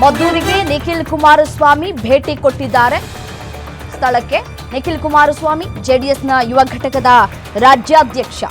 ಮದ್ದೂರಿಗೆ ನಿಖಿಲ್ ಕುಮಾರಸ್ವಾಮಿ ಭೇಟಿ ಕೊಟ್ಟಿದ್ದಾರೆ. ಸ್ಥಳಕ್ಕೆ ನಿಖಿಲ್ ಕುಮಾರಸ್ವಾಮಿ ಜೆಡಿಎಸ್ನ ಯುವ ಘಟಕದ ರಾಜ್ಯಾಧ್ಯಕ್ಷ.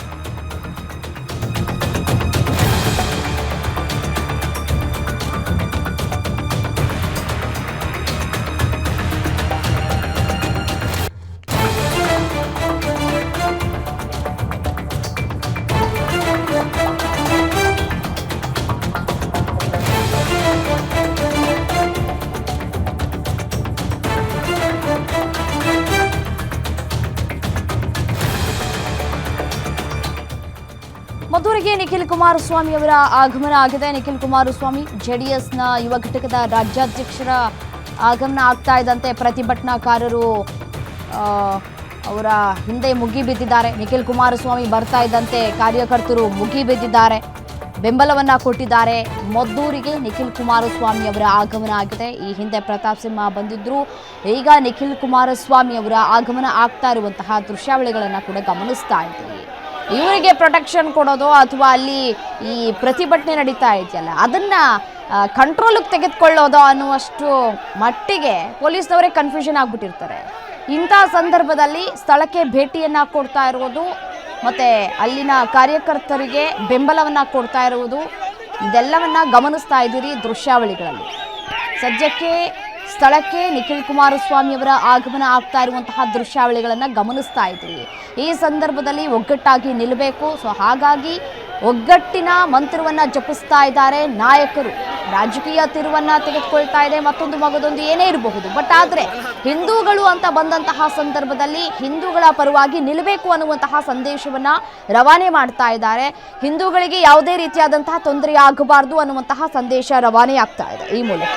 ಮದ್ದೂರಿಗೆ ನಿಖಿಲ್ ಕುಮಾರಸ್ವಾಮಿ ಅವರ ಆಗಮನ ಆಗಿದೆ. ನಿಖಿಲ್ ಕುಮಾರಸ್ವಾಮಿ ಜೆಡಿಎಸ್ನ ಯುವ ಘಟಕದ ರಾಜ್ಯಾಧ್ಯಕ್ಷರ ಆಗಮನ ಆಗ್ತಾ ಇದ್ದಂತೆ ಪ್ರತಿಭಟನಾಕಾರರು ಅವರ ಹಿಂದೆ ಮುಗಿಬಿದ್ದಿದ್ದಾರೆ. ನಿಖಿಲ್ ಕುಮಾರಸ್ವಾಮಿ ಬರ್ತಾ ಇದ್ದಂತೆ ಕಾರ್ಯಕರ್ತರು ಮುಗಿಬಿದ್ದಿದ್ದಾರೆ, ಬೆಂಬಲವನ್ನ ಕೊಟ್ಟಿದ್ದಾರೆ. ಮದ್ದೂರಿಗೆ ನಿಖಿಲ್ ಕುಮಾರಸ್ವಾಮಿ ಅವರ ಆಗಮನ ಆಗಿದೆ. ಈ ಹಿಂದೆ ಪ್ರತಾಪ್ ಸಿಂಹ ಬಂದಿದ್ರು, ಈಗ ನಿಖಿಲ್ ಕುಮಾರಸ್ವಾಮಿ ಅವರ ಆಗಮನ ಆಗ್ತಾ ಇರುವಂತಹ ದೃಶ್ಯಾವಳಿಗಳನ್ನು ಕೂಡ ಗಮನಿಸ್ತಾ ಇದ್ದೀವಿ. ಇವರಿಗೆ ಪ್ರೊಟೆಕ್ಷನ್ ಕೊಡೋದು ಅಥವಾ ಅಲ್ಲಿ ಈ ಪ್ರತಿಭಟನೆ ನಡೀತಾ ಇದೆಯಲ್ಲ ಅದನ್ನ ಕಂಟ್ರೋಲಿಗೆ ತೆಗೆದುಕೊಳ್ಳೋದು ಅನ್ನುವಷ್ಟು ಮಟ್ಟಿಗೆ ಪೊಲೀಸ್ನವರೇ ಕನ್ಫ್ಯೂಷನ್ ಆಗ್ಬಿಟ್ಟಿರ್ತಾರೆ. ಇಂಥ ಸಂದರ್ಭದಲ್ಲಿ ಸ್ಥಳಕ್ಕೆ ಭೇಟಿಯನ್ನ ಕೊಡ್ತಾ ಇರುವುದು ಮತ್ತೆ ಅಲ್ಲಿನ ಕಾರ್ಯಕರ್ತರಿಗೆ ಬೆಂಬಲವನ್ನ ಕೊಡ್ತಾ ಇರುವುದು ಇದೆಲ್ಲವನ್ನ ಗಮನಿಸ್ತಾ ಇದ್ದೀರಿ ದೃಶ್ಯಾವಳಿಗಳಲ್ಲಿ. ಸದ್ಯಕ್ಕೆ ಸ್ಥಳಕ್ಕೆ ನಿಖಿಲ್ ಕುಮಾರಸ್ವಾಮಿ ಅವರ ಆಗಮನ ಆಗ್ತಾ ಇರುವಂತಹ ದೃಶ್ಯಾವಳಿಗಳನ್ನು ಗಮನಿಸ್ತಾ ಇದ್ದೀವಿ. ಈ ಸಂದರ್ಭದಲ್ಲಿ ಒಗ್ಗಟ್ಟಾಗಿ ನಿಲ್ಲಬೇಕು. ಸೊ ಹಾಗಾಗಿ ಒಗ್ಗಟ್ಟಿನ ಮಂತ್ರವನ್ನ ಜಪಿಸ್ತಾ ಇದ್ದಾರೆ ನಾಯಕರು. ರಾಜಕೀಯ ತಿರುವನ್ನ ತೆಗೆದುಕೊಳ್ತಾ ಇದೆ, ಮತ್ತೊಂದು ಮಗದೊಂದು ಏನೇ ಇರಬಹುದು. ಬಟ್ ಆದರೆ ಹಿಂದೂಗಳು ಅಂತ ಬಂದಂತಹ ಸಂದರ್ಭದಲ್ಲಿ ಹಿಂದೂಗಳ ಪರವಾಗಿ ನಿಲ್ಲಬೇಕು ಅನ್ನುವಂತಹ ಸಂದೇಶವನ್ನ ರವಾನೆ ಮಾಡ್ತಾ ಇದ್ದಾರೆ. ಹಿಂದೂಗಳಿಗೆ ಯಾವುದೇ ರೀತಿಯಾದಂತಹ ತೊಂದರೆ ಆಗಬಾರದು ಅನ್ನುವಂತಹ ಸಂದೇಶ ರವಾನೆ ಆಗ್ತಾ ಇದೆ ಈ ಮೂಲಕ.